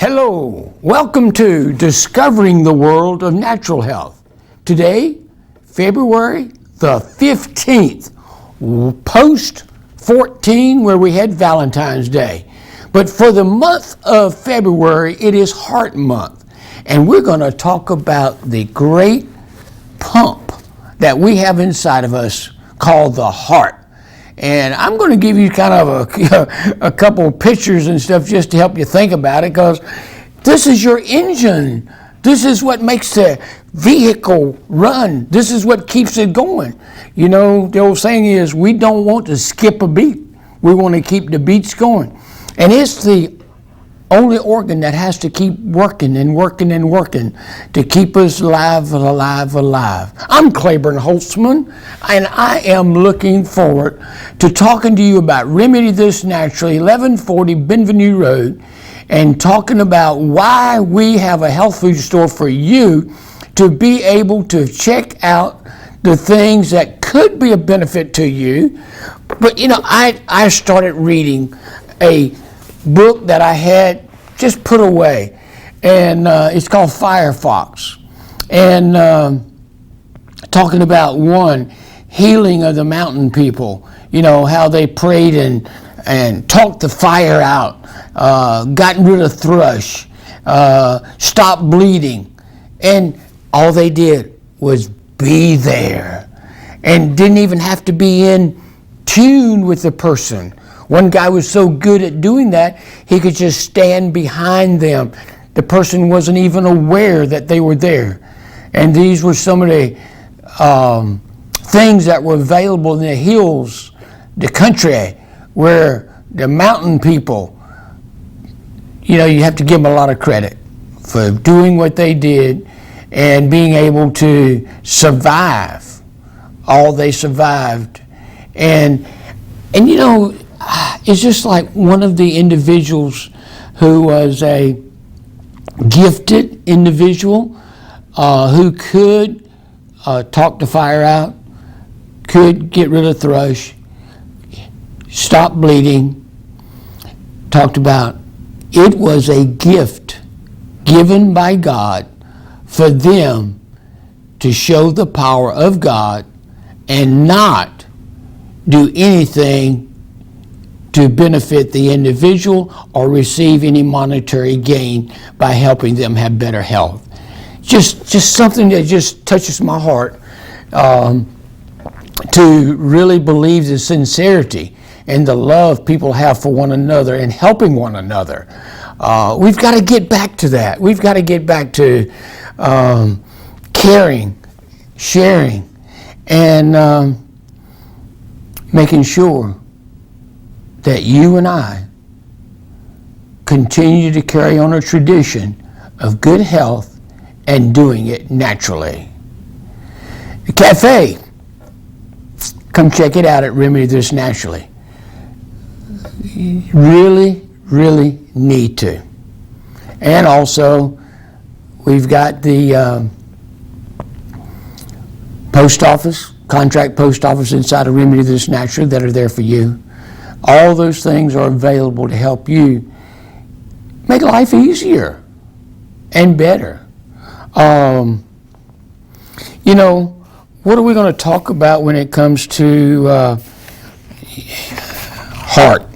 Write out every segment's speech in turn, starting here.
Hello, welcome to Discovering the World of Natural Health. Today, February the 15th, post 14 where we had Valentine's Day. But for the month of February, it is Heart Month. And we're going to talk about the great pump that we have inside of us called the heart. And I'm going to give you kind of a couple pictures and stuff just to help you think about it, because this is your engine. This is what makes the vehicle run. This is what keeps it going. You know, the old saying is, we don't want to skip a beat. We want to keep the beats going. And it's the only organ that has to keep working and working and working to keep us alive. I'm Claiborne Holtzman, and I am looking forward to talking to you about Remedy This Naturally, 1140 Benvenue Road, and talking about why we have a health food store for you to be able to check out the things that could be a benefit to you. But you know, I started reading a book that I had just put away, and it's called Firefox, and talking about healing of the mountain people, you know, how they prayed and talked the fire out, gotten rid of thrush, stopped bleeding, and all they did was be there and didn't even have to be in tune with the person. One guy was so good at doing that, he could just stand behind them. The person wasn't even aware that they were there. And these were some of the things that were available in the hills, the country, where the mountain people, you know, you have to give them a lot of credit for doing what they did and being able to survive all they survived. And you know, it's just like one of the individuals who was a gifted individual who could talk the fire out, could get rid of thrush, stop bleeding, talked about it was a gift given by God for them to show the power of God and not do anything to benefit the individual or receive any monetary gain by helping them have better health. Just something that just touches my heart, to really believe the sincerity and the love people have for one another and helping one another. We've got to get back to that. We've got to get back to caring, sharing, and making sure that you and I continue to carry on a tradition of good health and doing it naturally. The cafe, come check it out at Remedy This Naturally. You really need to. And also, we've got the post office, contract post office inside of Remedy This Naturally that are there for you. All those things are available to help you make life easier and better. You know, what are we going to talk about when it comes to heart?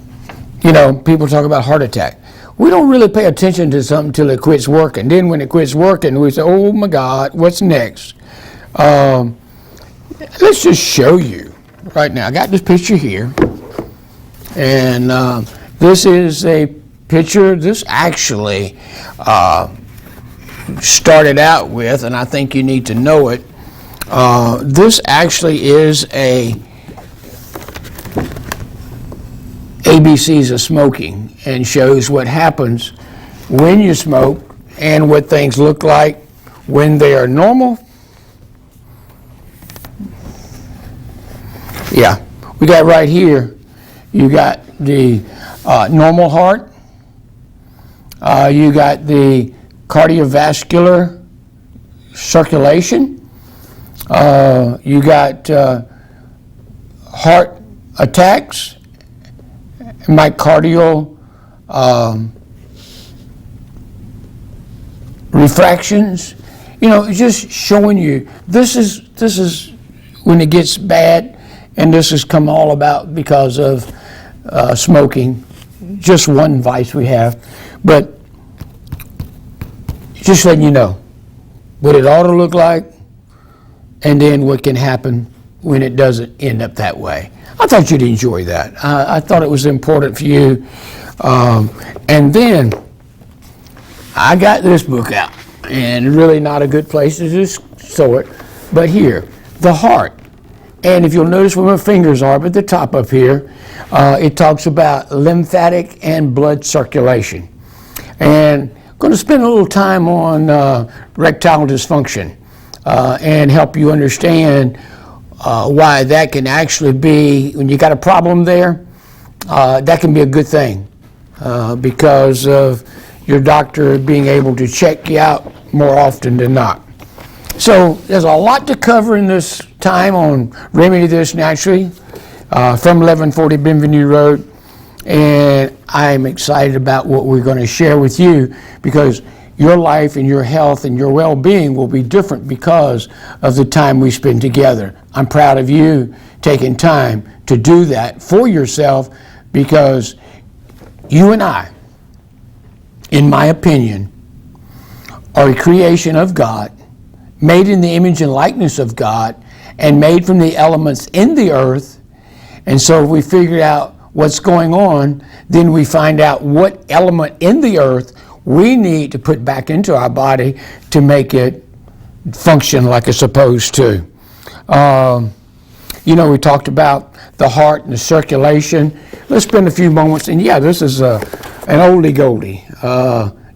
You know, people talk about heart attack. We don't really pay attention to something until it quits working. Then when it quits working, we say, oh my God, what's next? Let's just show you right now. I got this picture here. And this is a picture. This actually started out with, and I think you need to know it, this actually is a ABCs of smoking, and shows what happens when you smoke and what things look like when they are normal. Yeah, we got right here. You got the normal heart. You got the cardiovascular circulation. You got heart attacks, myocardial refractions, just showing you this is when it gets bad, and this has come all about because of smoking. Just one vice we have, but just letting you know what it ought to look like, and then what can happen when it doesn't end up that way. I thought you'd enjoy that. I thought it was important for you. And then I got this book out, and really not a good place to just show it, but here, the heart. And if you'll notice where my fingers are, at the top up here, it talks about lymphatic and blood circulation. And I'm going to spend a little time on erectile dysfunction and help you understand why that can actually be, when you got a problem there, that can be a good thing because of your doctor being able to check you out more often than not. So there's a lot to cover in this time on Remedy This Naturally from 1140 Bienvenue Road, and I'm excited about what we're going to share with you, because your life and your health and your well-being will be different because of the time we spend together. I'm proud of you taking time to do that for yourself, because you and I, in my opinion, are a creation of God, made in the image and likeness of God, and made from the elements in the earth. And so if we figure out what's going on, then we find out what element in the earth we need to put back into our body to make it function like it's supposed to. We talked about the heart and the circulation. Let's spend a few moments, and this is an oldie goldie.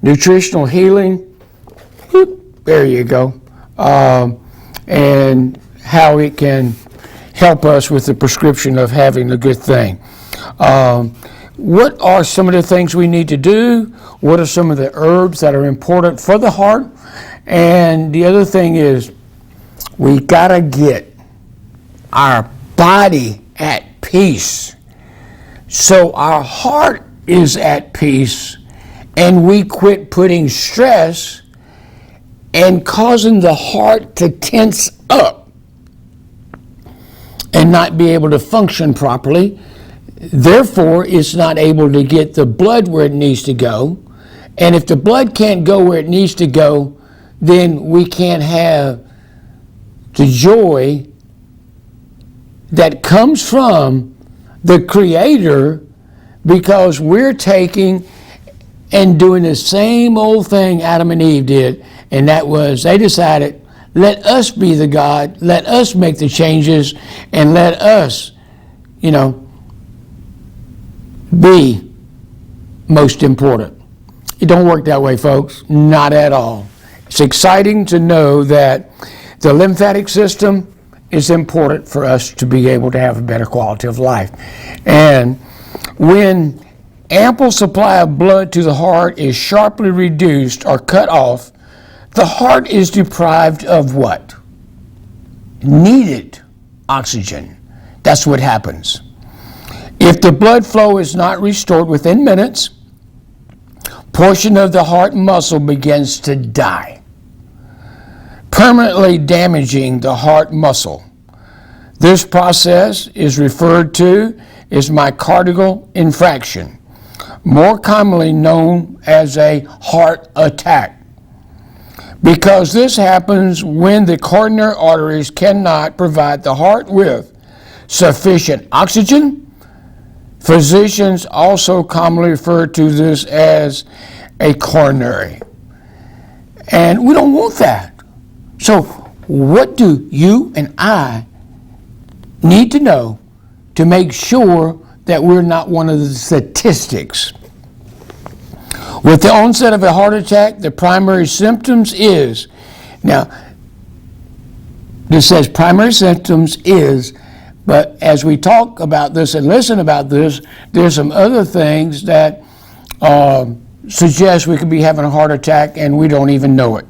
Nutritional healing, whoop, there you go. And how it can help us with the prescription of having a good thing. What are some of the things we need to do? What are some of the herbs that are important for the heart? And the other thing is, we gotta get our body at peace. So our heart is at peace, and we quit putting stress and causing the heart to tense up and not be able to function properly. Therefore, it's not able to get the blood where it needs to go. And if the blood can't go where it needs to go, then we can't have the joy that comes from the Creator, because we're taking and doing the same old thing Adam and Eve did. And that was, they decided, let us be the God, let us make the changes, and let us, be most important. It don't work that way, folks. Not at all. It's exciting to know that the lymphatic system is important for us to be able to have a better quality of life. And when ample supply of blood to the heart is sharply reduced or cut off, the heart is deprived of what? Needed oxygen. That's what happens. If the blood flow is not restored within minutes, portion of the heart muscle begins to die, permanently damaging the heart muscle. This process is referred to as myocardial infraction, more commonly known as a heart attack. Because this happens when the coronary arteries cannot provide the heart with sufficient oxygen. Physicians also commonly refer to this as a coronary. And we don't want that. So what do you and I need to know to make sure that we're not one of the statistics? With the onset of a heart attack, the primary symptoms is, now, this says primary symptoms is, but as we talk about this and listen about this, there's some other things that suggest we could be having a heart attack and we don't even know it.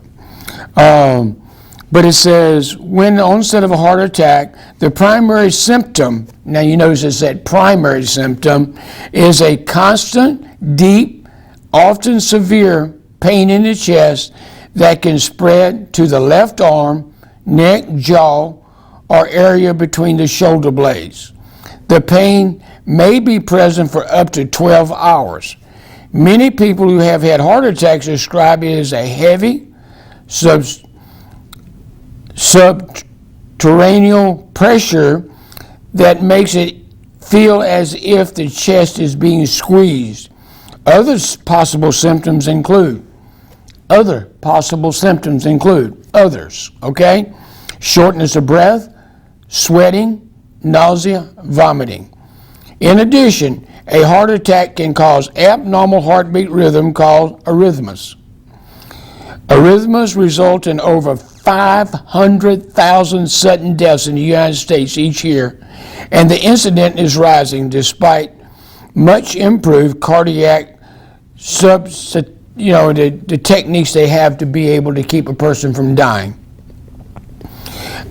But it says, when the onset of a heart attack, the primary symptom, now you notice it said primary symptom, is a constant, deep, often severe pain in the chest, that can spread to the left arm, neck, jaw, or area between the shoulder blades. The pain may be present for up to 12 hours. Many people who have had heart attacks describe it as a heavy subterranean pressure that makes it feel as if the chest is being squeezed. Other possible symptoms include shortness of breath, sweating, nausea, vomiting. In addition, a heart attack can cause abnormal heartbeat rhythm called arrhythmias. Arrhythmias result in over 500,000 sudden deaths in the United States each year, and the incidence is rising despite much improved cardiac the techniques they have to be able to keep a person from dying.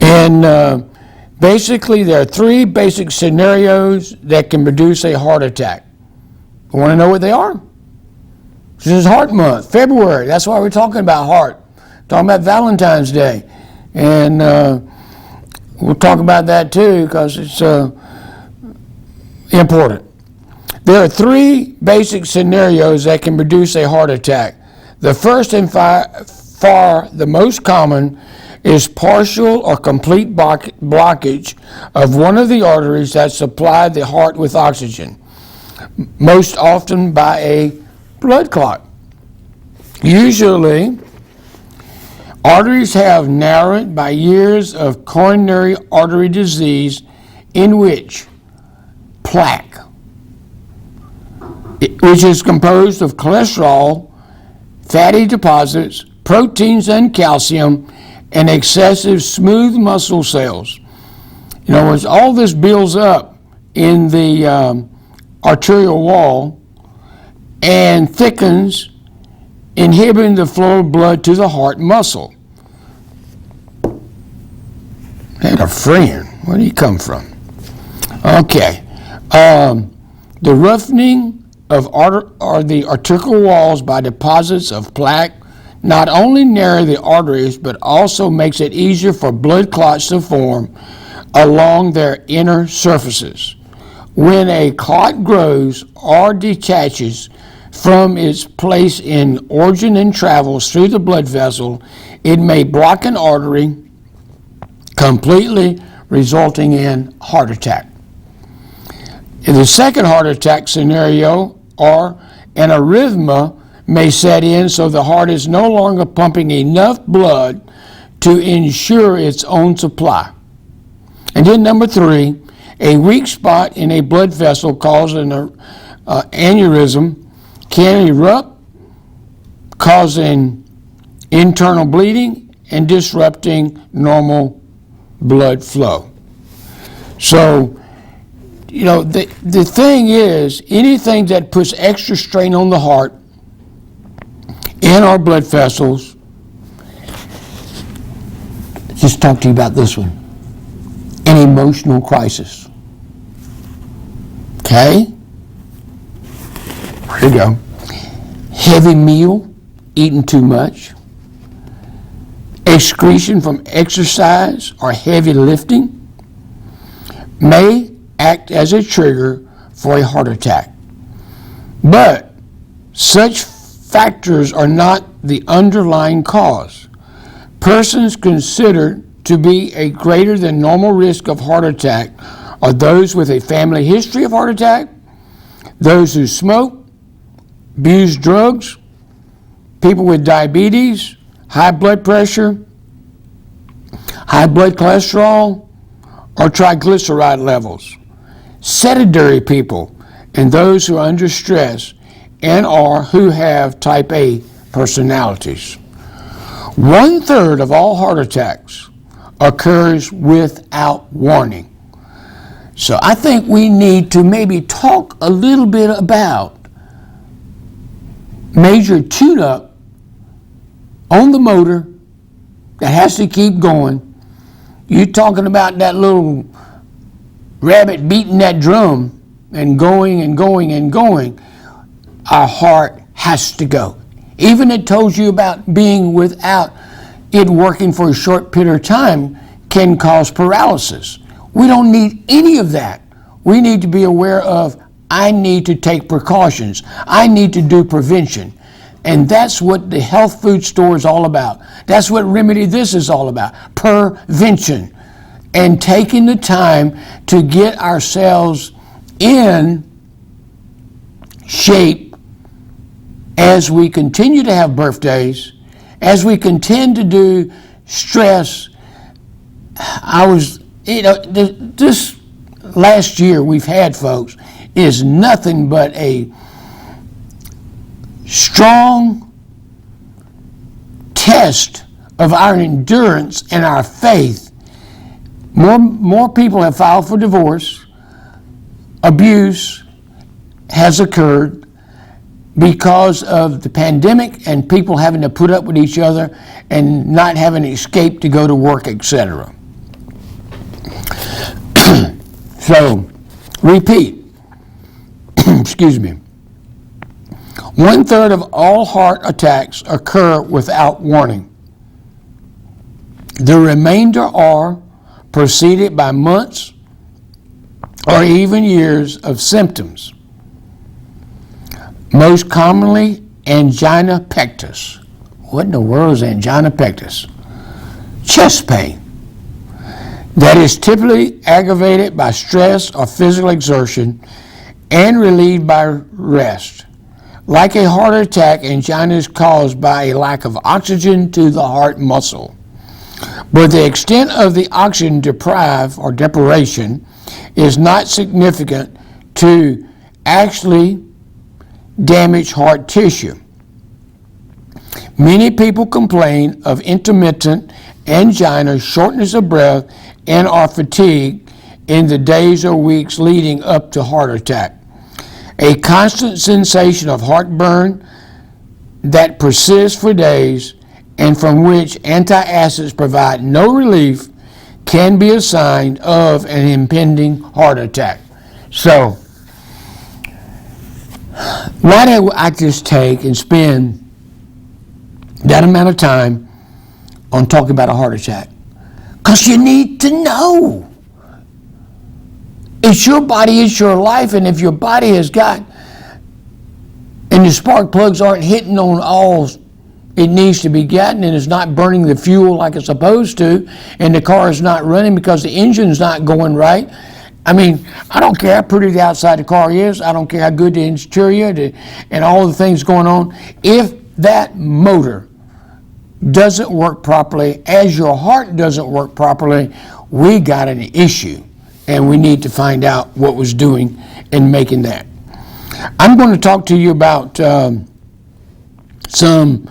And basically, there are three basic scenarios that can produce a heart attack. You want to know what they are? This is Heart Month, February. That's why we're talking about heart. Talking about Valentine's Day. And we'll talk about that too because it's important. There are three basic scenarios that can produce a heart attack. The first and far the most common is partial or complete blockage of one of the arteries that supply the heart with oxygen, most often by a blood clot. Usually, arteries have narrowed by years of coronary artery disease in which plaque, which is composed of cholesterol, fatty deposits, proteins and calcium, and excessive smooth muscle cells. In other words, all this builds up in the arterial wall and thickens, inhibiting the flow of blood to the heart muscle. I had a friend. Where did he come from? Okay. The roughening of the arterial walls by deposits of plaque not only narrow the arteries, but also makes it easier for blood clots to form along their inner surfaces. When a clot grows or detaches from its place in origin and travels through the blood vessel, it may block an artery completely, resulting in heart attack. In the second heart attack scenario, or an arrhythmia may set in so the heart is no longer pumping enough blood to ensure its own supply. And then number three, a weak spot in a blood vessel called an aneurysm can erupt, causing internal bleeding and disrupting normal blood flow. So, the thing is, anything that puts extra strain on the heart in our blood vessels, just talk to you about this one, an emotional crisis. Okay? Here we go. Heavy meal, eating too much, excretion from exercise or heavy lifting may act as a trigger for a heart attack. But such factors are not the underlying cause. Persons considered to be a greater than normal risk of heart attack are those with a family history of heart attack, those who smoke, abuse drugs, people with diabetes, high blood pressure, high blood cholesterol, or triglyceride levels, sedentary people, and those who are under stress and or who have type A personalities. 1/3 of all heart attacks occurs without warning. So I think we need to maybe talk a little bit about major tune-up on the motor that has to keep going. You're talking about that little rabbit beating that drum and going and going and going. Our heart has to go. Even it tells you about being without it working for a short period of time can cause paralysis. We don't need any of that. We need to be aware of, I need to take precautions. I need to do prevention. And that's what the health food store is all about. That's what Remedy This is all about, prevention. And taking the time to get ourselves in shape as we continue to have birthdays, as we continue to do stress. This last year we've had, folks, is nothing but a strong test of our endurance and our faith. More people have filed for divorce. Abuse has occurred because of the pandemic and people having to put up with each other and not having an escape to go to work, etc. So, repeat. Excuse me. 1/3 of all heart attacks occur without warning. The remainder are preceded by months or even years of symptoms. Most commonly, angina pectus. What in the world is angina pectus? Chest pain that is typically aggravated by stress or physical exertion and relieved by rest. Like a heart attack, angina is caused by a lack of oxygen to the heart muscle. But the extent of the oxygen deprivation is not significant to actually damage heart tissue. Many people complain of intermittent angina, shortness of breath, and are fatigued in the days or weeks leading up to heart attack. A constant sensation of heartburn that persists for days and from which antacids provide no relief can be a sign of an impending heart attack. So, why do I just take and spend that amount of time on talking about a heart attack? Because you need to know. It's your body, it's your life, and if your body has got, and the spark plugs aren't hitting on all it needs to be gotten, and it's not burning the fuel like it's supposed to, and the car is not running because the engine's not going right. I mean, I don't care how pretty the outside of the car is. I don't care how good the interior and all the things going on. If that motor doesn't work properly, as your heart doesn't work properly, we got an issue, and we need to find out what was doing and making that. I'm going to talk to you about some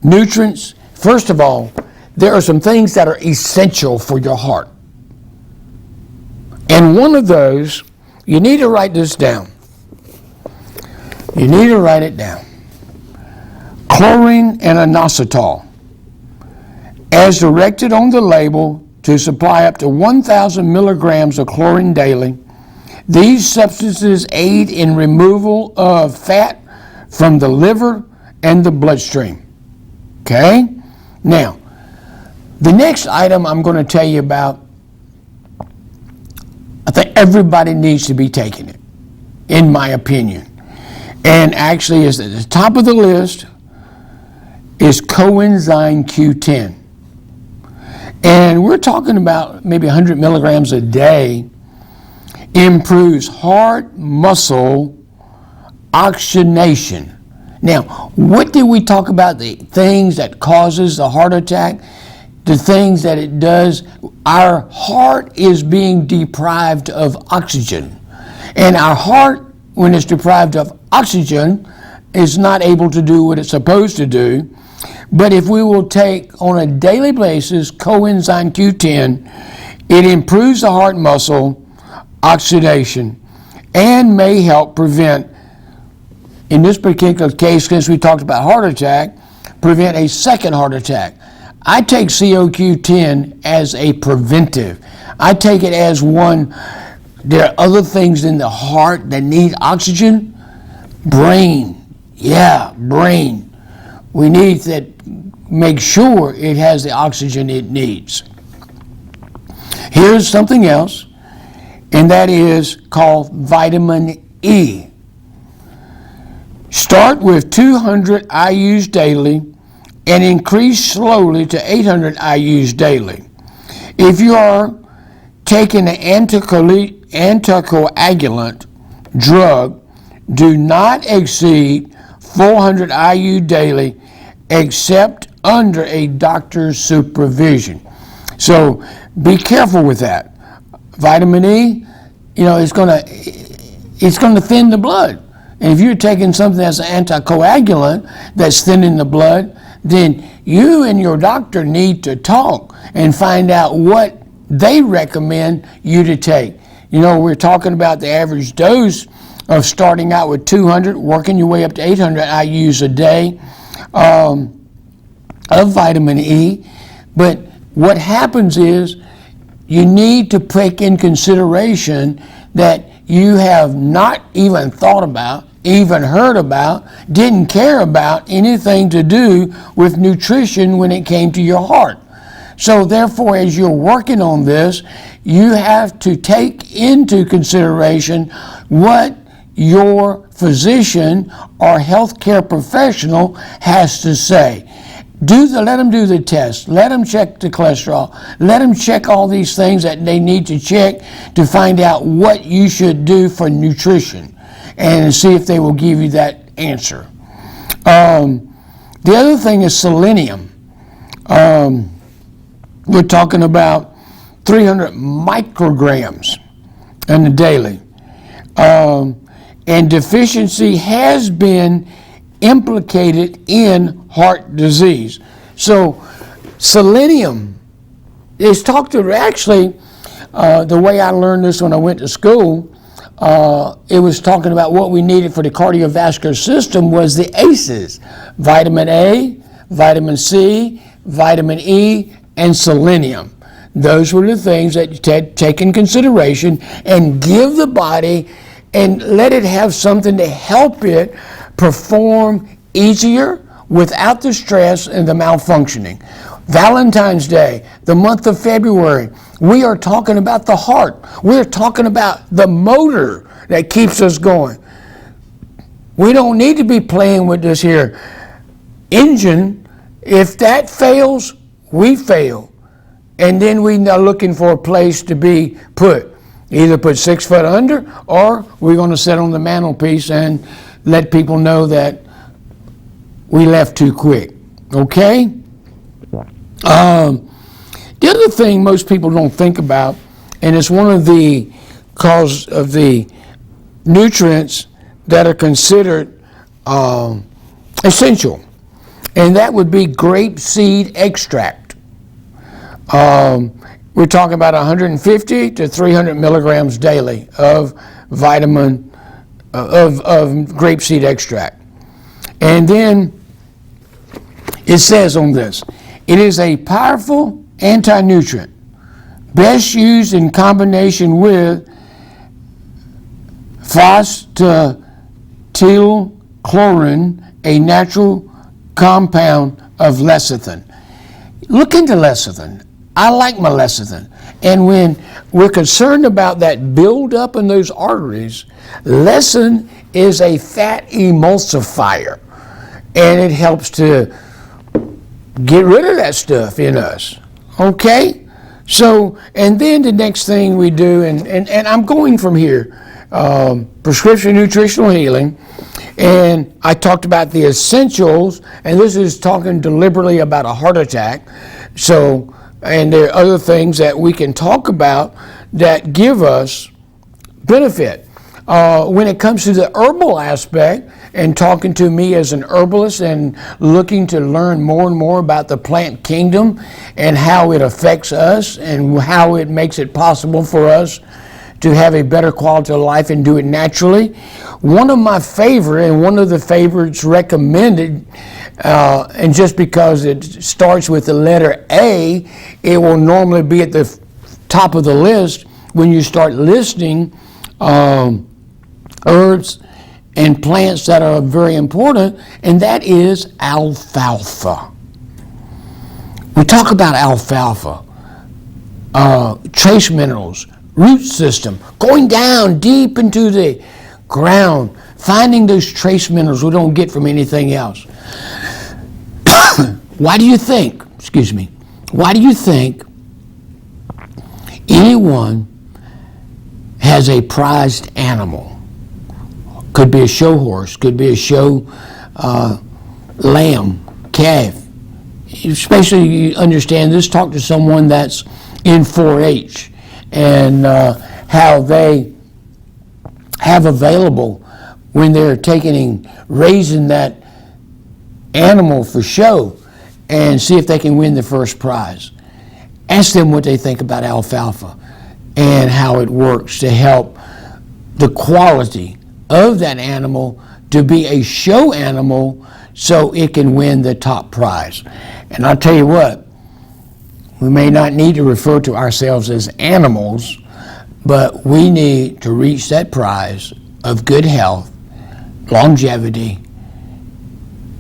nutrients. First of all, there are some things that are essential for your heart. And one of those, you need to write this down. You need to write it down. Chlorine and Inositol, as directed on the label to supply up to 1,000 milligrams of chlorine daily. These substances aid in removal of fat from the liver and the bloodstream. Okay? Now, the next item I'm going to tell you about, I think everybody needs to be taking it, in my opinion. And actually, is at the top of the list is Coenzyme Q10. And we're talking about maybe 100 milligrams a day. Improves heart muscle oxygenation. Now, what did we talk about? The things that causes the heart attack, the things that it does. Our heart is being deprived of oxygen. And our heart, when it's deprived of oxygen, is not able to do what it's supposed to do. But if we will take on a daily basis Coenzyme Q10, it improves the heart muscle oxidation and may help prevent, in this particular case, since we talked about heart attack, prevent a second heart attack. I take CoQ10 as a preventive. I take it as one. There are other things in the heart that need oxygen. Brain. we need to make sure it has the oxygen it needs. Here's something else, and that is called vitamin E. Start with 200 IUs daily and increase slowly to 800 IUs daily. If you are taking an anticoagulant drug, do not exceed 400 IU daily except under a doctor's supervision. So be careful with that. Vitamin E, it's going to thin the blood. And if you're taking something that's an anticoagulant that's thinning the blood, then you and your doctor need to talk and find out what they recommend you to take. We're talking about the average dose of starting out with 200, working your way up to 800 IUs a day of vitamin E. But what happens is you need to take in consideration that you have not even thought about, even heard about, didn't care about anything to do with nutrition when it came to your heart. So therefore, as you're working on this, you have to take into consideration what your physician or healthcare professional has to say. Let them do the test. Let them check the cholesterol. Let them check all these things that they need to check to find out what you should do for nutrition and see if they will give you that answer. The other thing is selenium. We're talking about 300 micrograms in the daily. And deficiency has been implicated in heart disease. So selenium is talked to, actually, the way I learned this when I went to school, it was talking about what we needed for the cardiovascular system was the ACEs, vitamin A, vitamin C, vitamin E, and selenium. Those were the things that you take in consideration and give the body and let it have something to help it perform easier without the stress and the malfunctioning. Valentine's Day, the month of February, we are talking about the heart. We're talking about the motor that keeps us going. We don't need to be playing with this here engine. If that fails, we fail. And then we are looking for a place to be put. Either put 6 foot under, or we're going to sit on the mantelpiece and let people know that we left too quick. Okay? The other thing most people don't think about, and it's one of the cause of the nutrients that are considered essential, and that would be grape seed extract. We're talking about 150 to 300 milligrams daily of vitamin, of grapeseed extract. And then it says on this, it is a powerful anti-nutrient, best used in combination with phosphatidylchlorine, a natural compound of lecithin. Look into lecithin. I like my lecithin. And when we're concerned about that buildup in those arteries, lecithin is a fat emulsifier. And it helps to get rid of that stuff in us. Okay? So, and then the next thing we do, and I'm going from here, prescription nutritional healing, and I talked about the essentials, and this is talking deliberately about a heart attack. So, and there are other things that we can talk about that give us benefit. When it comes to the herbal aspect, and talking to me as an herbalist and looking to learn more and more about the plant kingdom and how it affects us and how it makes it possible for us to have a better quality of life and do it naturally. One of my favorite, and one of the favorites recommended, and just because it starts with the letter A, it will normally be at the top of the list when you start listing herbs and plants that are very important, and that is alfalfa. We talk about alfalfa, trace minerals, root system, going down deep into the ground, finding those trace minerals we don't get from anything else. Why do you think anyone has a prized animal? Could be a show horse, could be a show lamb, calf. Especially you understand this, talk to someone that's in 4-H and how they have available when they're raising that animal for show, and see if they can win the first prize. Ask them what they think about alfalfa and how it works to help the quality of that animal to be a show animal so it can win the top prize. And I'll tell you what, we may not need to refer to ourselves as animals, but we need to reach that prize of good health, longevity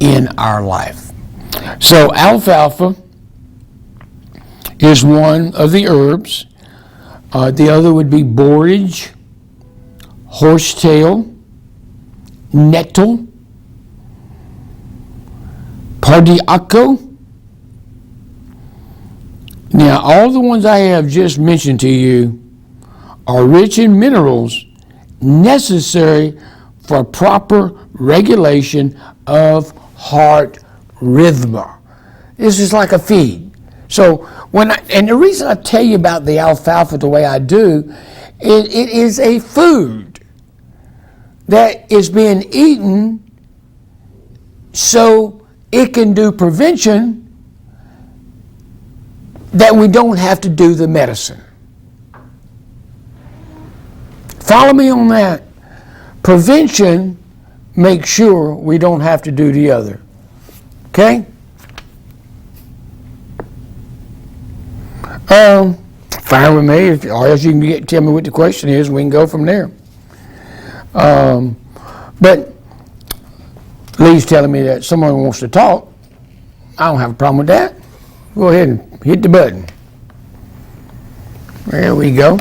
in our life. So alfalfa is one of the herbs. The other would be borage, horsetail, nettle, pardiaco. Now, all the ones I have just mentioned to you are rich in minerals necessary for proper regulation of heart rhythm. This is like a feed. So and the reason I tell you about the alfalfa the way I do, it is a food that is being eaten so it can do prevention, that we don't have to do the medicine. Follow me on that. Prevention makes sure we don't have to do the other. Okay? Fine with me. Or else you can tell me what the question is, and we can go from there. But Lee's telling me that someone wants to talk. I don't have a problem with that. Go ahead and hit the button. There we go.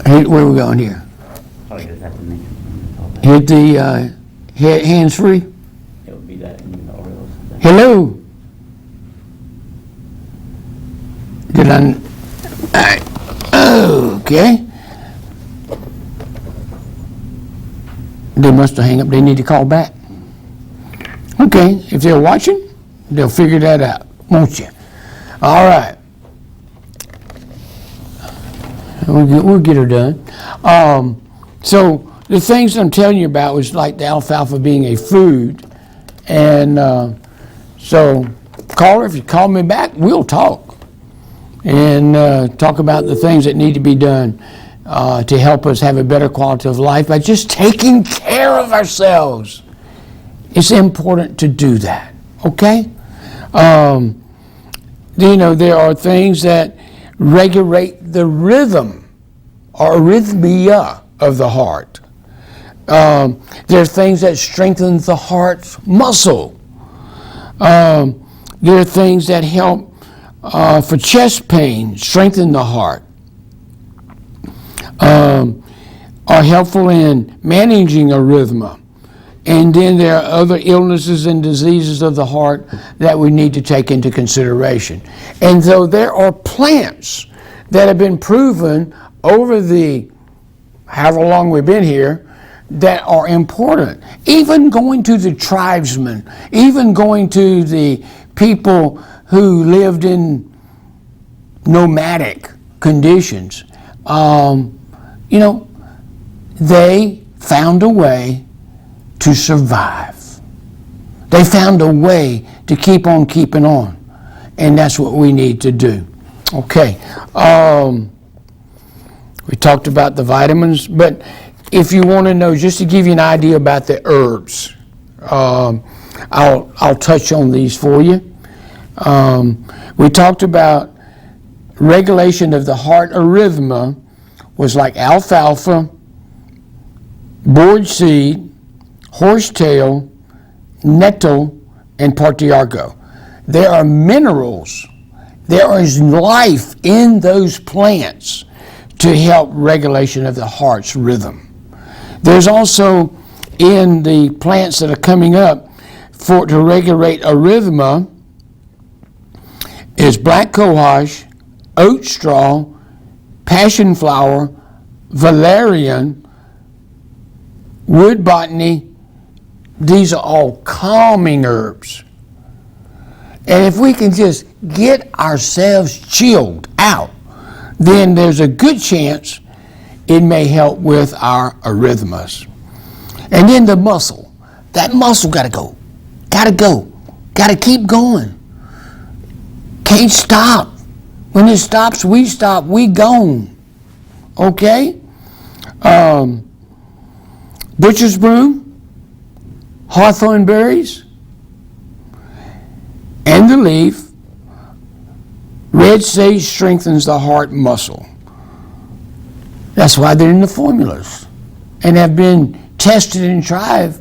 Where are we going here? Oh, you just have to mention. Hit the hands-free. It would be that in the Orioles. Hello. Did I? All right. Okay. They must have hung up. They need to call back. Okay. If they're watching, they'll figure that out, won't you? All right. We'll get her done. So the things I'm telling you about was like the alfalfa being a food. And so caller, if you call me back, we'll talk. And talk about the things that need to be done to help us have a better quality of life by just taking care of ourselves. It's important to do that, okay? There are things that regulate the rhythm or arrhythmia of the heart. There are things that strengthen the heart's muscle. There are things that help for chest pain, strengthen the heart. Are helpful in managing arrhythmia. And then there are other illnesses and diseases of the heart that we need to take into consideration. And so there are plants that have been proven over the however long we've been here that are important. Even going to the tribesmen, even going to the people who lived in nomadic conditions, they found a way to survive. They found a way to keep on keeping on. And that's what we need to do. Okay. We talked about the vitamins, but if you want to know, just to give you an idea about the herbs, I'll touch on these for you. We talked about regulation of the heart arrhythmia was like alfalfa, board seed, horsetail, nettle, and partiarco. There are minerals. There is life in those plants to help regulation of the heart's rhythm. There's also in the plants that are coming up to regulate arrhythmia is black cohosh, oat straw, passion flower, valerian, wood botany. These are all calming herbs. And if we can just get ourselves chilled out, then there's a good chance it may help with our arrhythmias. And then the muscle. That muscle gotta go. Gotta keep going. Can't stop. When it stops, we stop, we gone. Okay? Butcher's broom, hawthorn berries, and the leaf. Red sage strengthens the heart muscle. That's why they're in the formulas and have been tested and tried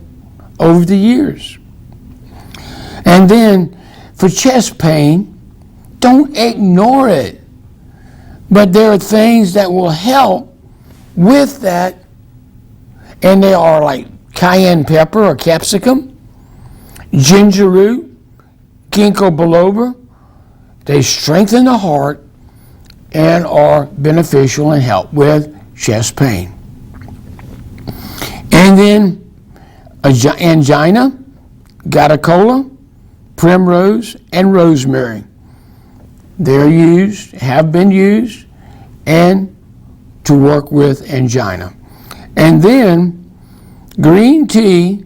over the years. And then for chest pain, don't ignore it. But there are things that will help with that, and they are like cayenne pepper or capsicum, ginger root, Ginkgo biloba. They strengthen the heart and are beneficial and help with chest pain. And then angina, gaticola, primrose, and rosemary. They're used, have been used, and to work with angina. And then green tea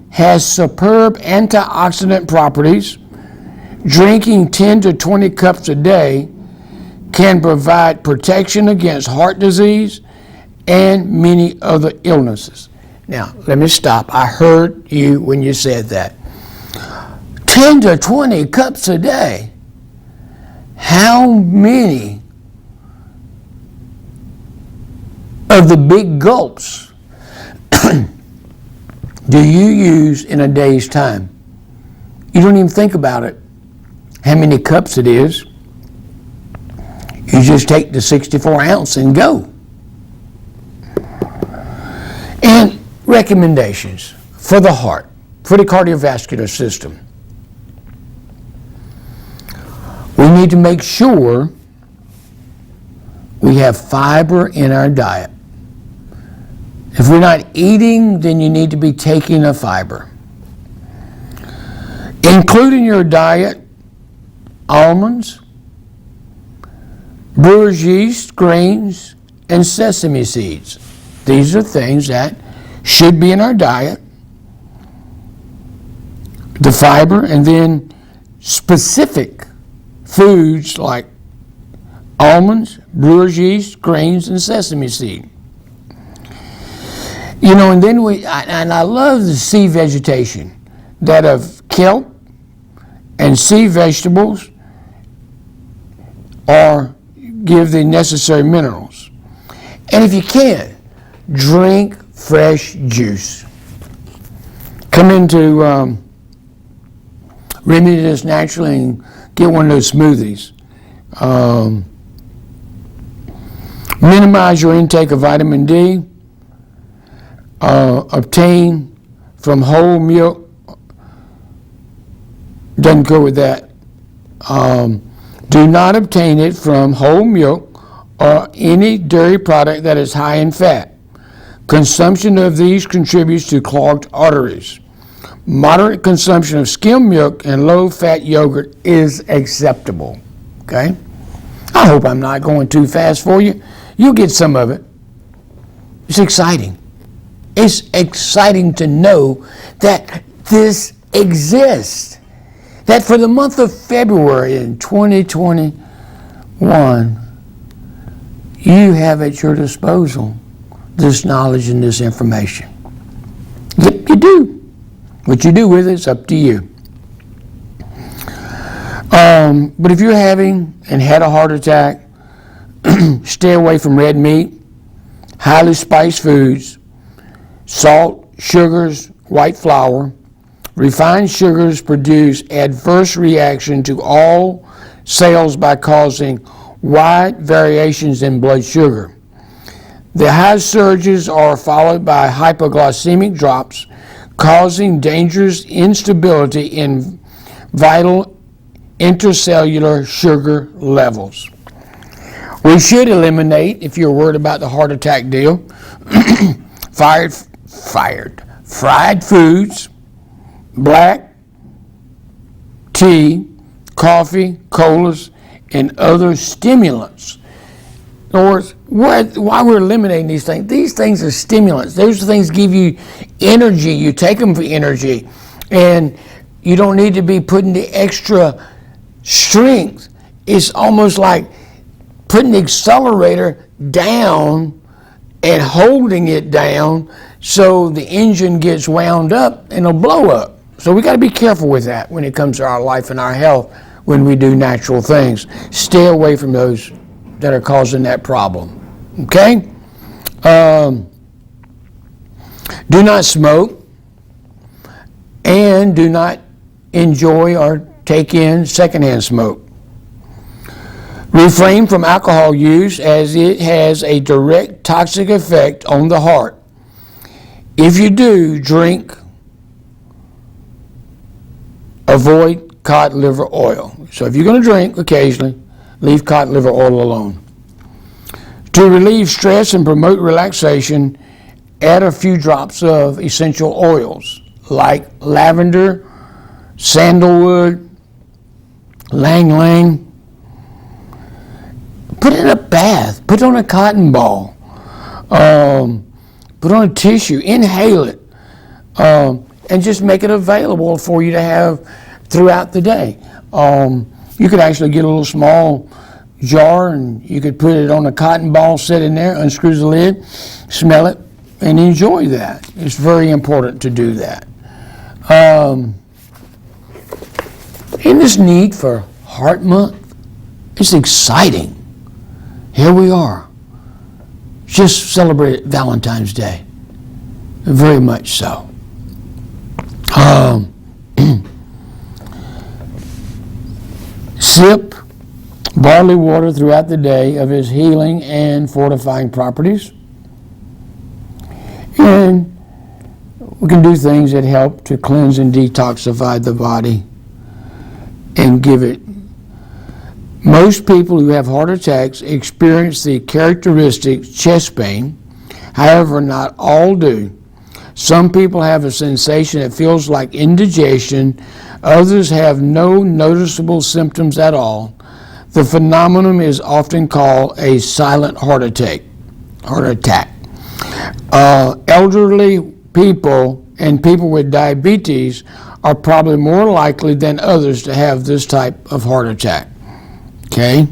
has superb antioxidant properties. Drinking 10 to 20 cups a day can provide protection against heart disease and many other illnesses. Now, let me stop. I heard you when you said that. 10 to 20 cups a day. How many of the big gulps do you use in a day's time? You don't even think about it, how many cups it is. You just take the 64 ounce and go. And recommendations for the heart, for the cardiovascular system. We need to make sure we have fiber in our diet. If we're not eating, then you need to be taking a fiber. Include in your diet almonds, brewer's yeast, grains, and sesame seeds. These are things that should be in our diet. The fiber, and then specific foods like almonds, brewer's yeast, grains, and sesame seed. You know, and then I love the sea vegetation, that of kelp and sea vegetables give the necessary minerals. And if you can, drink fresh juice. Come into Remedy This Naturally and get one of those smoothies. Minimize your intake of vitamin D. Obtain from whole milk. Doesn't go with that. Do not obtain it from whole milk or any dairy product that is high in fat. Consumption of these contributes to clogged arteries. Moderate consumption of skim milk and low-fat yogurt is acceptable. Okay? I hope I'm not going too fast for you. You'll get some of it. It's exciting. It's exciting to know that this exists. That for the month of February in 2021, you have at your disposal this knowledge and this information. Yep, you do. What you do with it's up to you. But if you're having and had a heart attack, stay away from red meat, highly spiced foods, salt, sugars, white flour. Refined sugars produce adverse reaction to all cells by causing wide variations in blood sugar. The high surges are followed by hypoglycemic drops, causing dangerous instability in vital intercellular sugar levels. We should eliminate, if you're worried about the heart attack deal, fried foods, black tea, coffee, colas, and other stimulants. In other words, why we're eliminating these things are stimulants. Those things give you energy. You take them for energy, and you don't need to be putting the extra strength. It's almost like putting the accelerator down and holding it down so the engine gets wound up and it'll blow up. So we got to be careful with that when it comes to our life and our health when we do natural things. Stay away from those that are causing that problem. Okay? Do not smoke, and do not enjoy or take in secondhand smoke. Refrain from alcohol use as it has a direct toxic effect on the heart. If you do drink, avoid cod liver oil. So if you're going to drink occasionally, leave cod liver oil alone. To relieve stress and promote relaxation, add a few drops of essential oils like lavender, sandalwood, ylang ylang. Put it in a bath. Put it on a cotton ball. Put on a tissue. Inhale it. And just make it available for you to have throughout the day. You could actually get a little small jar and you could put it on a cotton ball, sit in there, unscrew the lid, smell it, and enjoy that. It's very important to do that. Isn't this neat for Heart Month? It's exciting. Here we are. Just celebrated Valentine's Day. Very much so. Sip barley water throughout the day of its healing and fortifying properties. And we can do things that help to cleanse and detoxify the body and give it. Most people who have heart attacks experience the characteristic chest pain. However, not all do. Some people have a sensation that feels like indigestion. Others have no noticeable symptoms at all. The phenomenon is often called a silent heart attack. Elderly people and people with diabetes are probably more likely than others to have this type of heart attack. Okay?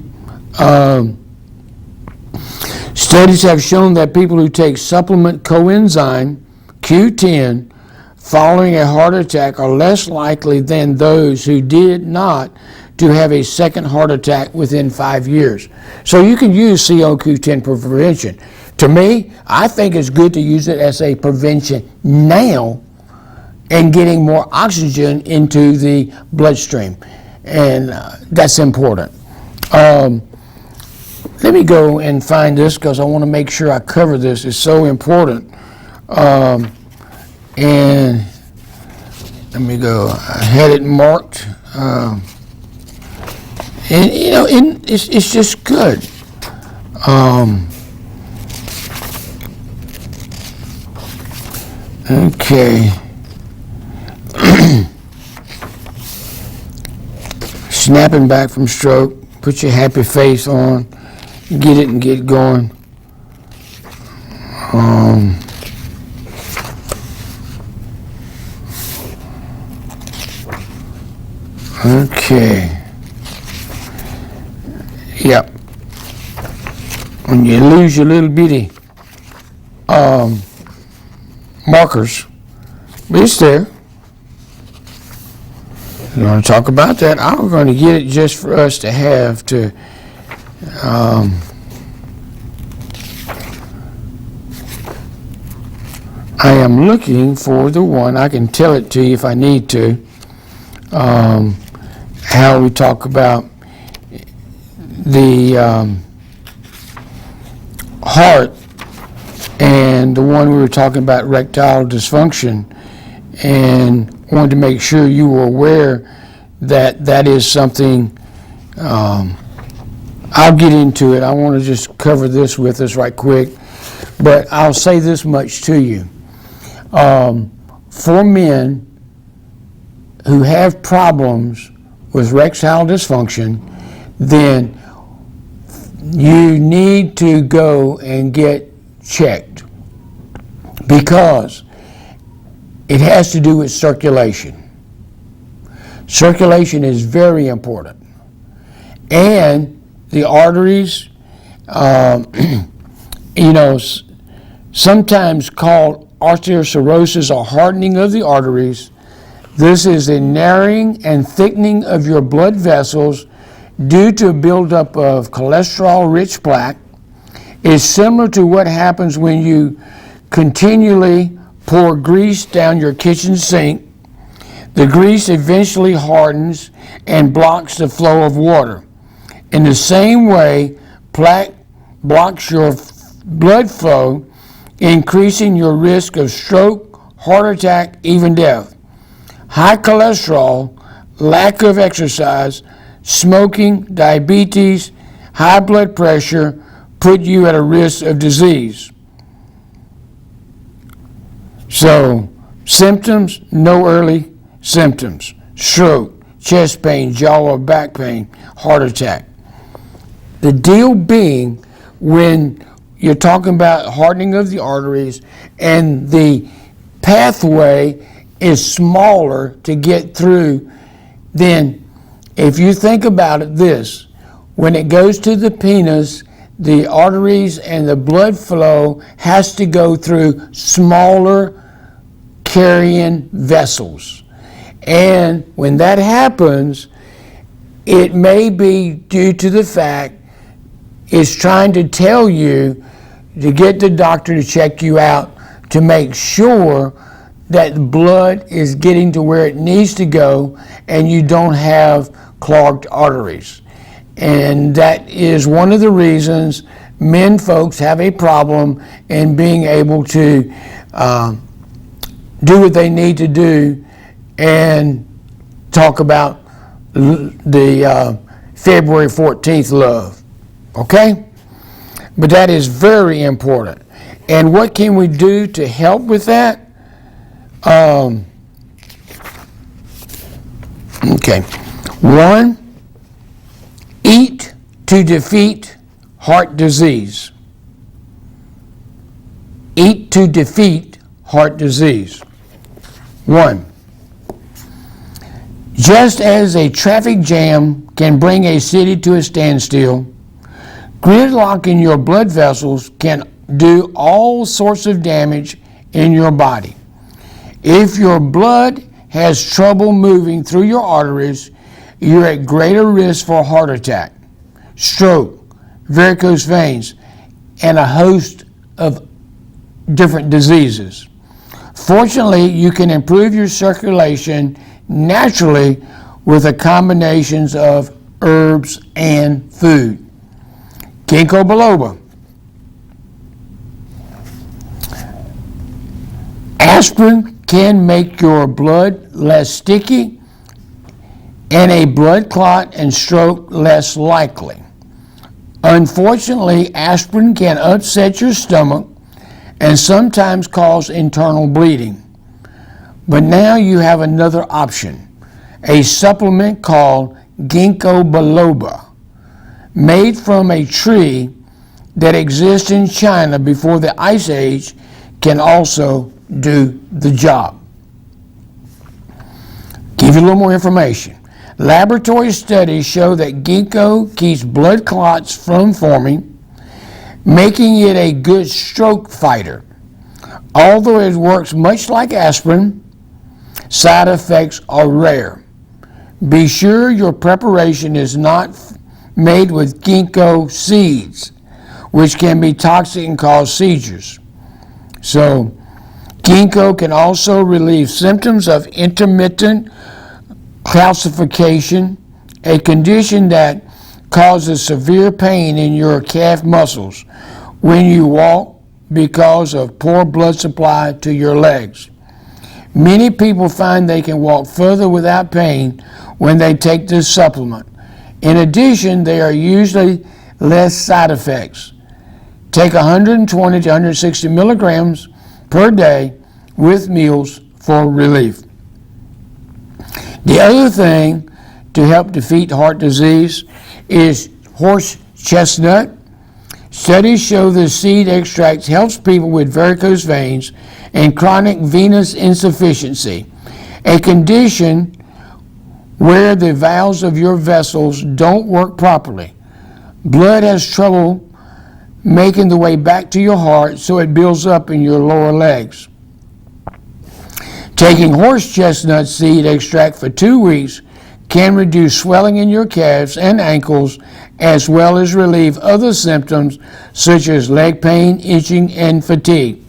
Studies have shown that people who take supplement Coenzyme Q10 following a heart attack are less likely than those who did not to have a second heart attack within 5 years. So you can use CoQ10 for prevention. To me, I think it's good to use it as a prevention now and getting more oxygen into the bloodstream. And that's important. Let me go and find this because I want to make sure I cover this. It's so important. And let me go. I had it marked. And you know, it's just good. Okay. Snapping back from stroke. Put your happy face on. Get it and get going. Okay. Yep. When you lose your little bitty markers, but it's there. We're going to talk about that. I'm going to get it just for us to have to I am looking for the one. I can tell it to you if I need to. How we talk about the heart, and the one we were talking about erectile dysfunction, and wanted to make sure you were aware that that is something. I'll get into it. I want to just cover this with us right quick, but I'll say this much to you. For men who have problems with erectile dysfunction, then you need to go and get checked, because it has to do with circulation. Circulation is very important. And the arteries, sometimes called arteriosclerosis or hardening of the arteries. This is a narrowing and thickening of your blood vessels due to buildup of cholesterol-rich plaque. It's similar to what happens when you continually pour grease down your kitchen sink. The grease eventually hardens and blocks the flow of water. In the same way, plaque blocks your blood flow, increasing your risk of stroke, heart attack, even death. High cholesterol, lack of exercise, smoking, diabetes, high blood pressure put you at a risk of disease. So, symptoms, no early symptoms: stroke, chest pain, jaw or back pain, heart attack. The deal being, when you're talking about hardening of the arteries and the pathway is smaller to get through, then if you think about it this, when it goes to the penis, the arteries and the blood flow has to go through smaller carrying vessels. And when that happens, it may be due to the fact it's trying to tell you to get the doctor to check you out to make sure that the blood is getting to where it needs to go and you don't have clogged arteries. And that is one of the reasons men folks have a problem in being able to do what they need to do and talk about the February 14th love. Okay? But that is very important. And what can we do to help with that? Okay. One, eat to defeat heart disease. Eat to defeat heart disease. One, just as a traffic jam can bring a city to a standstill, gridlock in your blood vessels can do all sorts of damage in your body. If your blood has trouble moving through your arteries, you're at greater risk for heart attack, stroke, varicose veins, and a host of different diseases. Fortunately, you can improve your circulation naturally with the combinations of herbs and food. Ginkgo biloba. Aspirin can make your blood less sticky and a blood clot and stroke less likely. Unfortunately, aspirin can upset your stomach and sometimes cause internal bleeding. But now you have another option, a supplement called Ginkgo biloba, made from a tree that exists in China before the Ice Age, can also do the job. Give you a little more information. Laboratory studies show that ginkgo keeps blood clots from forming, making it a good stroke fighter. Although it works much like aspirin, side effects are rare. Be sure your preparation is not made with ginkgo seeds, which can be toxic and cause seizures. So, Ginkgo can also relieve symptoms of intermittent calcification, a condition that causes severe pain in your calf muscles when you walk because of poor blood supply to your legs. Many people find they can walk further without pain when they take this supplement. In addition, there are usually less side effects. Take 120 to 160 milligrams per day with meals for relief. The other thing to help defeat heart disease is horse chestnut. Studies show the seed extract helps people with varicose veins and chronic venous insufficiency, a condition where the valves of your vessels don't work properly. Blood has trouble making the way back to your heart, so it builds up in your lower legs. Taking horse chestnut seed extract for 2 weeks can reduce swelling in your calves and ankles, as well as relieve other symptoms such as leg pain, itching, and fatigue.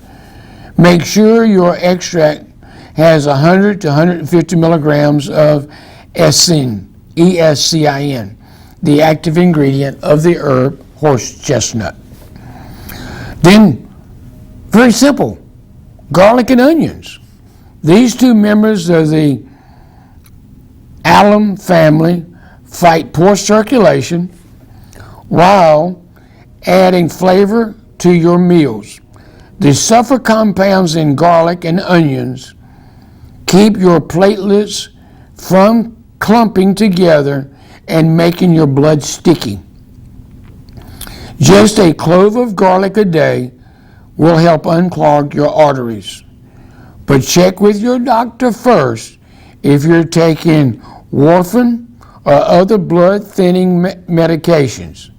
Make sure your extract has 100 to 150 milligrams of escin, E-S-C-I-N, the active ingredient of the herb horse chestnut. Then, very simple, garlic and onions. These two members of the alum family fight poor circulation while adding flavor to your meals. The sulfur compounds in garlic and onions keep your platelets from clumping together and making your blood sticky. Just a clove of garlic a day will help unclog your arteries. But check with your doctor first if you're taking warfarin or other blood thinning medications.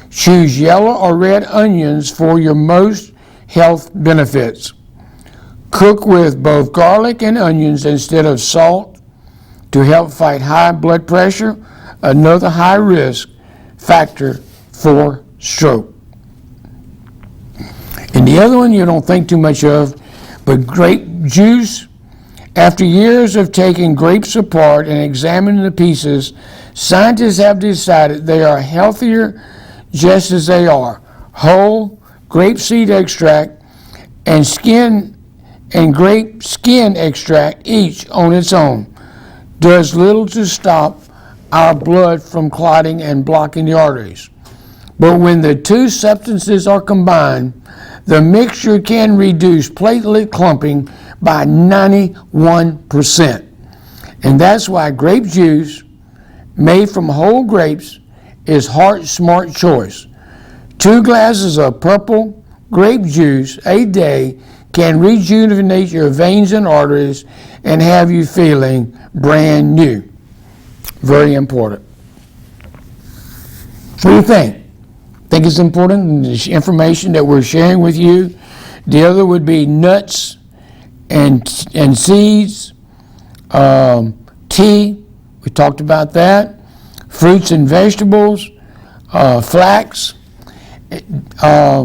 Choose yellow or red onions for your most health benefits. Cook with both garlic and onions instead of salt to help fight high blood pressure, another high risk factor for stroke. And the other one you don't think too much of, but grape juice. After years of taking grapes apart and examining the pieces, scientists have decided they are healthier just as they are. Whole grape seed extract and skin and grape skin extract, each on its own, does little to stop our blood from clotting and blocking the arteries. But when the two substances are combined, the mixture can reduce platelet clumping by 91%. And that's why grape juice made from whole grapes is heart smart choice. 2 glasses of purple grape juice a day can rejuvenate your veins and arteries and have you feeling brand new. Very important. What do you think? Think it's important, the information that we're sharing with you? The other would be nuts and seeds, tea, we talked about that, fruits and vegetables, flax. I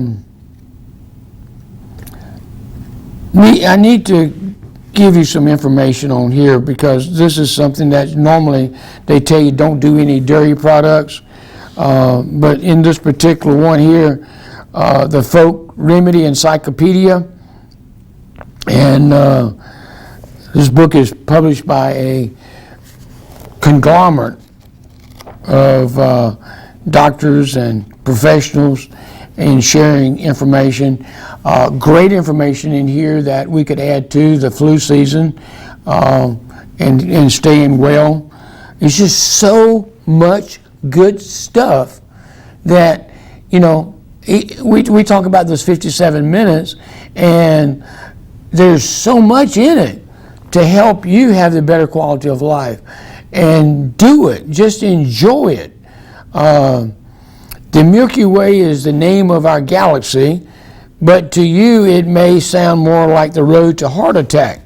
need to give you some information on here because this is something that normally they tell you don't do any dairy products. But in this particular one here, the Folk Remedy Encyclopedia, and this book is published by a conglomerate of doctors and professionals in sharing information. Great information in here that we could add to the flu season and staying well. It's just so much good stuff that, you know, we talk about those 57 minutes, and there's so much in it to help you have the better quality of life. And do it. Just enjoy it. The Milky Way is the name of our galaxy, but to you it may sound more like the road to heart attack.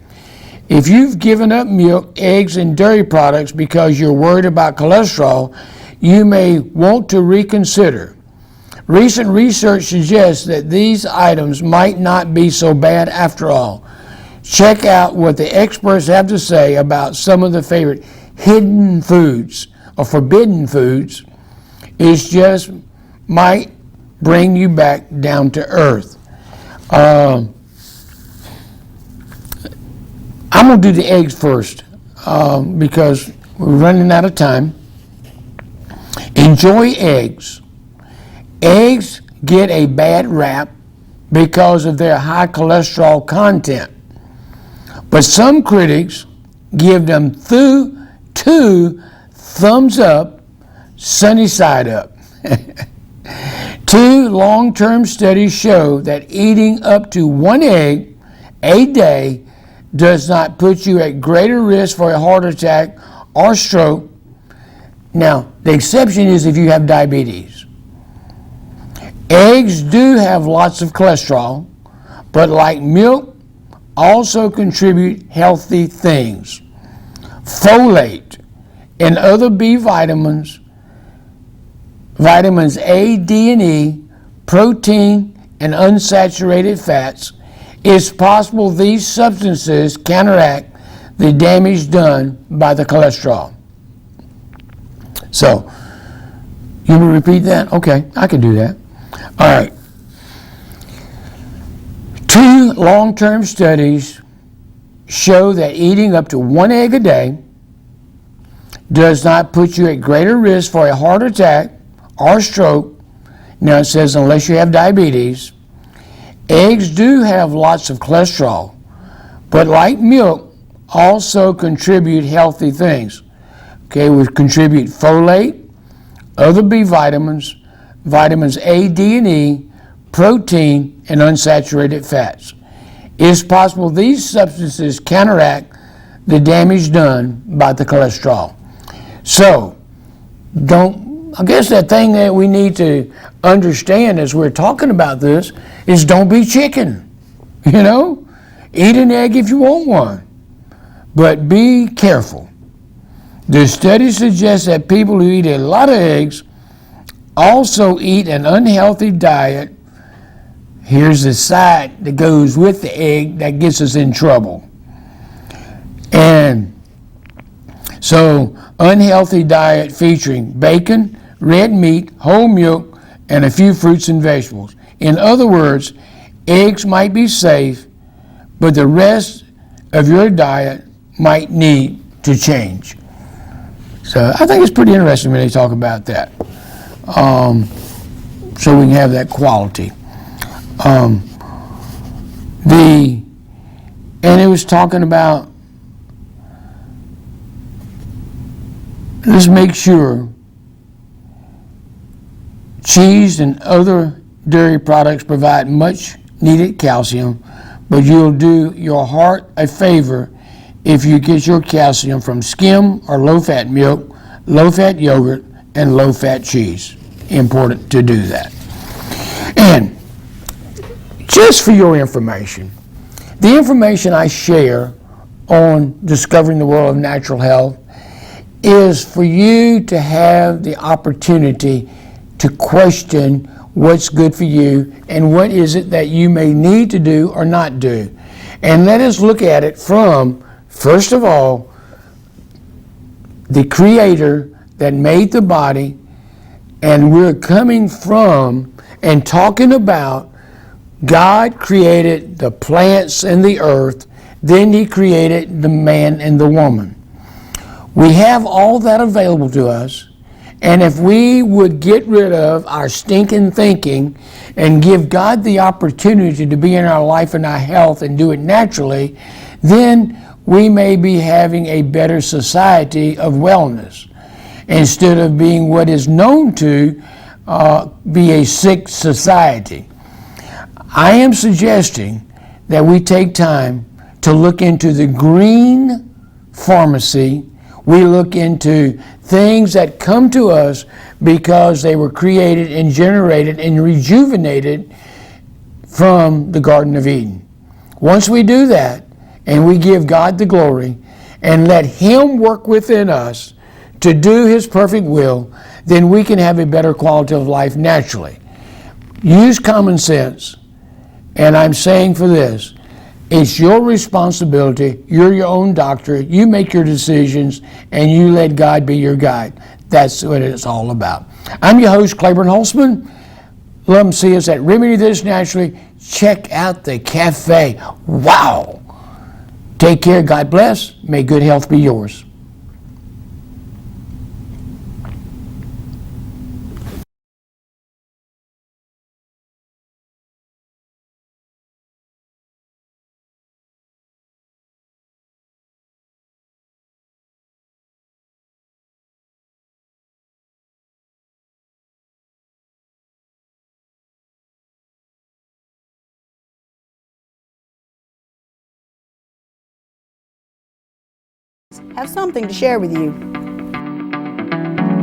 If you've given up milk, eggs, and dairy products because you're worried about cholesterol, you may want to reconsider. Recent research suggests that these items might not be so bad after all. check out what the experts have to say about some of the favorite hidden foods or forbidden foods. It just might bring you back down to earth. I'm going to do the eggs first because we're running out of time. Enjoy eggs. Eggs get a bad rap because of their high cholesterol content. But some critics give them two thumbs up, sunny side up. 2 long-term studies show that eating up to 1 egg a day does not put you at greater risk for a heart attack or stroke. Now, the exception is if you have diabetes. Eggs do have lots of cholesterol, but like milk, also contribute healthy things. Folate and other B vitamins, vitamins A, D, and E, protein, and unsaturated fats. It's possible these substances counteract the damage done by the cholesterol. So, you want me to repeat that? Okay, I can do that. All right. 2 long-term studies show that eating up to 1 egg a day does not put you at greater risk for a heart attack or stroke. Now it says unless you have diabetes. Eggs do have lots of cholesterol, but like milk, also contribute healthy things. Okay, we contribute folate, other B vitamins, vitamins A, D, and E, protein, and unsaturated fats. It's possible these substances counteract the damage done by the cholesterol. So, I guess that thing that we need to understand as we're talking about this is don't be chicken. You know, eat an egg if you want one, but be careful. The study suggests that people who eat a lot of eggs also eat an unhealthy diet. Here's the side that goes with the egg that gets us in trouble. And so, unhealthy diet featuring bacon, red meat, whole milk, and a few fruits and vegetables. In other words, eggs might be safe, but the rest of your diet might need to change. So I think it's pretty interesting when they talk about that. So we can have that quality. And it was talking about, let's make sure cheese and other dairy products provide much needed calcium, but you'll do your heart a favor if you get your calcium from skim or low-fat milk, low-fat yogurt, and low-fat cheese. Important to do that. And just for your information, the information I share on Discovering the World of Natural Health is for you to have the opportunity to question what's good for you and what is it that you may need to do or not do. And let us look at it from, first of all, the Creator that made the body, and we're coming from and talking about God created the plants and the earth, then He created the man and the woman. We have all that available to us, and if we would get rid of our stinking thinking and give God the opportunity to be in our life and our health and do it naturally, then we may be having a better society of wellness instead of being what is known to be a sick society. I am suggesting that we take time to look into the green pharmacy. We look into things that come to us because they were created and generated and rejuvenated from the Garden of Eden. Once we do that, and we give God the glory, and let Him work within us to do His perfect will, then we can have a better quality of life naturally. Use common sense, and I'm saying for this, It's your responsibility. You're your own doctor. You make your decisions, and you let God be your guide. That's what it's all about. I'm your host, Claiborne Holtzman. Come see us at Remedy This Naturally. Check out the cafe. Wow! Take care. God bless. May good health be yours. Have something to share with you.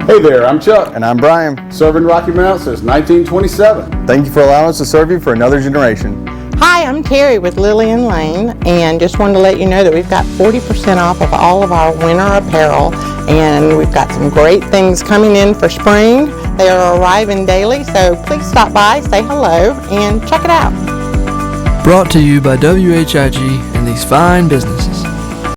Hey there, I'm Chuck, And I'm Brian. serving Rocky Mount since 1927. Thank you for allowing us to serve you for another generation. Hi, I'm Terry with Lillian Lane, and just wanted to let you know that we've got 40% off of all of our winter apparel, and we've got some great things coming in for spring. They are arriving daily, so please stop by, say hello, and check it out. Brought to you by WHIG and these fine businesses.